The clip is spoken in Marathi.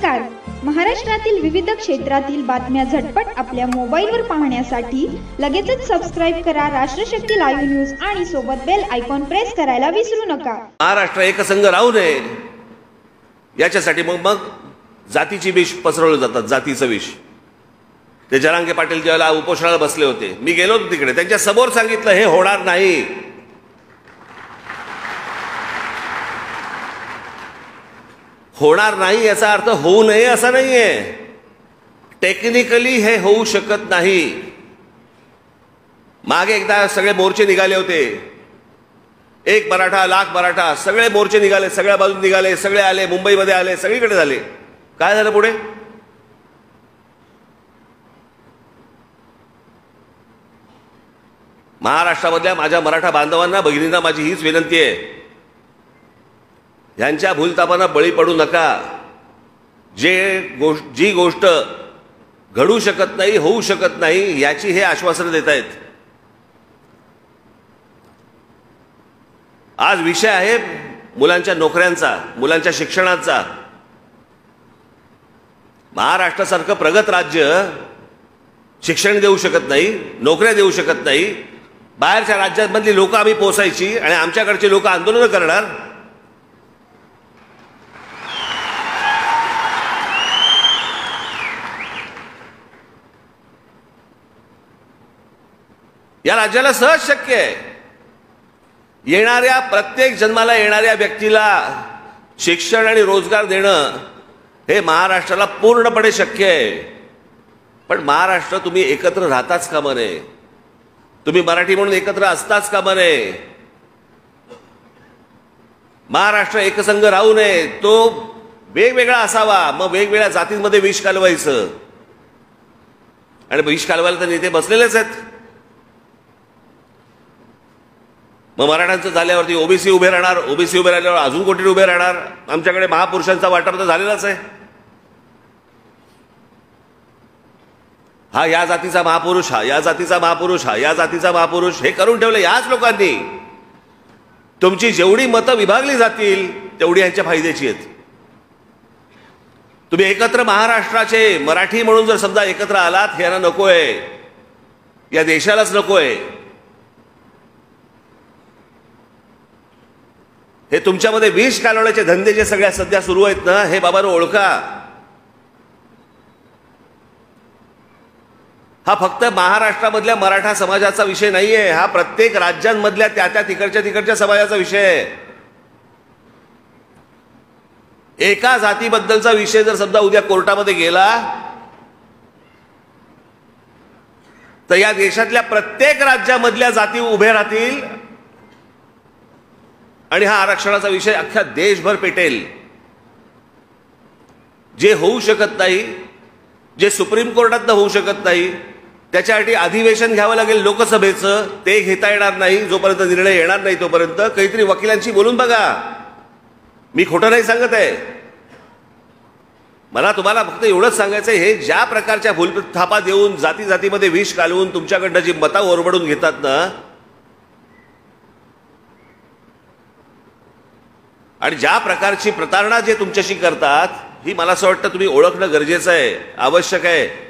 नमस्कार. महाराष्ट्रातील विविध क्षेत्रातील बातम्या झटपट आपल्या मोबाईलवर पाहण्यासाठी लगेचच सबस्क्राइब करा राष्ट्रशक्ती लाईव्ह न्यूज आणि सोबत बेल आयकॉन प्रेस करायला विसरू नका. महाराष्ट्र एकसंघ राहू नये याच्यासाठी मग जातीची विष पसरवले जातात. जातीचं विष. ते जरांगे पाटील ज्यावेळेला उपोषणाला बसले होते, मी गेलो होतो तिकडे, त्यांच्या समोर सांगितलं हे होणार नाही. होणार नाही याचा अर्थ होऊ नये असा नाहीये. टेक्निकली हे होऊ शकत नाही. मागे एकदा सगळे मोर्चे निघाले होते, एक मराठा लाख मराठा, सगळे मोर्चे निघाले, सगळ्या बाजून निघाले, सगळे आले, मुंबईमध्ये आले, सगळीकडे झाले. काय झालं पुढे? महाराष्ट्रामधल्या माझ्या मराठा बांधवांना, भगिनींना माझी हीच विनंती आहे, यांच्या भूलतापांना बळी पडू नका. जी गोष्ट घडू शकत नाही, होऊ शकत नाही, याची हे आश्वासन देत आहेत. आज विषय आहे मुलांच्या नोकऱ्यांचा, मुलांच्या शिक्षणाचा. महाराष्ट्रासारखं प्रगत राज्य शिक्षण देऊ शकत नाही, नोकऱ्या देऊ शकत नाही. बाहेरच्या राज्यांमधली लोक आम्ही पोसायची आणि आमच्याकडचे लोक आंदोलन करणार. या राज्याला सहज शक्य आहे. येणाऱ्या प्रत्येक जन्माला येणाऱ्या व्यक्तीला शिक्षण आणि रोजगार देणं हे महाराष्ट्राला पूर्णपणे शक्य आहे. पण महाराष्ट्र तुम्ही एकत्र राहताच कामा नये. तुम्ही मराठी म्हणून एकत्र असताच कामा नये. महाराष्ट्र एकसंघ राहू नये, तो वेगवेगळा असावा. मग वेगवेगळ्या जातींमध्ये विष कालवायचं, आणि विष कालवायला तर नेते बसलेलेच आहेत. मग मराठ्यांचं झाल्यावरती ओबीसी उभे राहणार, ओबीसी उभे राहिल्यावर अजून कोटी उभे राहणार. आमच्याकडे महापुरुषांचा वाटप तर झालेलाच आहे. हा या जातीचा महापुरुष, हा या जातीचा महापुरुष, हा या जातीचा महापुरुष, हे करून ठेवलं याच लोकांनी. तुमची जेवढी मतं विभागली जातील तेवढी यांच्या फायद्याची आहेत. तुम्ही एकत्र महाराष्ट्राचे मराठी म्हणून जर समजा एकत्र आलात, हे यांना नकोय, या देशालाच नकोय. हे तुमच्यामध्ये विष कालवण्याचे धंदे जे सगळ्या सध्या सुरू आहेत ना, हे बाबांनो ओळखा. हा फक्त महाराष्ट्रामधल्या मराठा समाजाचा विषय नाहीये, हा प्रत्येक राज्यांमधल्या त्या तिकडच्या समाजाचा विषय आहे. एका जातीबद्दलचा विषय जर समजा उद्या कोर्टामध्ये गेला तर या देशातल्या प्रत्येक राज्यामधल्या जाती उभे राहतील आणि हा आरक्षणाचा विषय अख्ख्या देशभर पेटेल. जे होऊ शकत नाही, जे सुप्रीम कोर्टात होऊ शकत नाही, त्याच्यासाठी अधिवेशन घ्यावं लागेल लोकसभेचं. ते घेता येणार नाही जोपर्यंत निर्णय येणार नाही तोपर्यंत. काहीतरी वकिलांशी बोलून बघा. मी खोटं नाही सांगत आहे. मला तुम्हाला फक्त एवढंच सांगायचं आहे, हे ज्या प्रकारच्या भूलथापा देऊन जातीमध्ये विष घालवून तुमच्याकडनं जी मतं ओरबडून घेतात ना, आणि ज्या प्रकारची प्रतारणा जे तुमच्याशी करतात, ही मला असं वाटतं तुम्ही ओळखणं गरजेचं आहे, आवश्यक आहे.